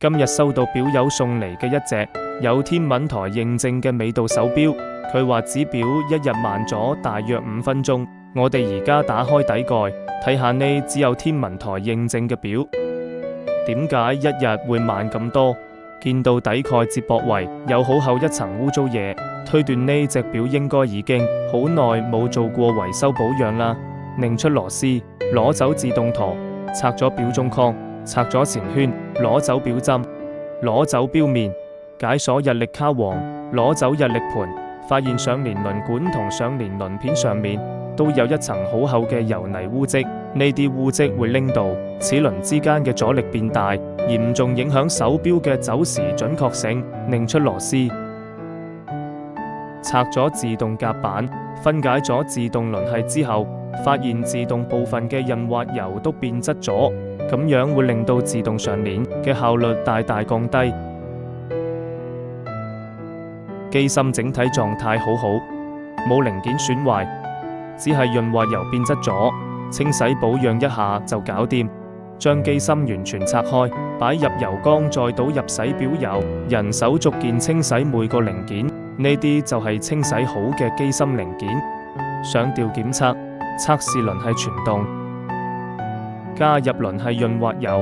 今日收到表友送嚟嘅一隻有天文台認證嘅美度手錶，佢話指表一日慢咗大約5分鐘。我哋而家打開底蓋睇下呢只有天文台認證嘅表，點解一日會慢咁多？見到底蓋接駁位有好厚一層污糟嘢，推斷呢隻表應該已經好耐冇做過維修保養啦。擰出螺絲，攞走自動舵，拆咗表中框，拆咗前圈，攞走表針，攞走表面，解鎖日曆卡簧，攞走日曆盤，發現上年輪管同上年輪片上面都有一層好厚嘅油泥污漬，呢啲污漬會令到齒輪之間嘅阻力變大，嚴重影響手錶嘅走時準確性。擰出螺絲，拆咗自動夾板，分解咗自動輪系之後，發現自動部分嘅潤滑油都變質咗，咁樣會令到自動上鏈嘅效率大大降低。機芯整體狀態好好，冇零件損壞，只係潤滑油變質咗，清洗保養一下就搞掂。將機芯完全拆開，擺入油缸，再倒入洗錶油，人手逐件清洗每個零件，呢啲就係清洗好嘅機芯零件。上調檢測，測試輪系傳動，加入輪系潤滑油。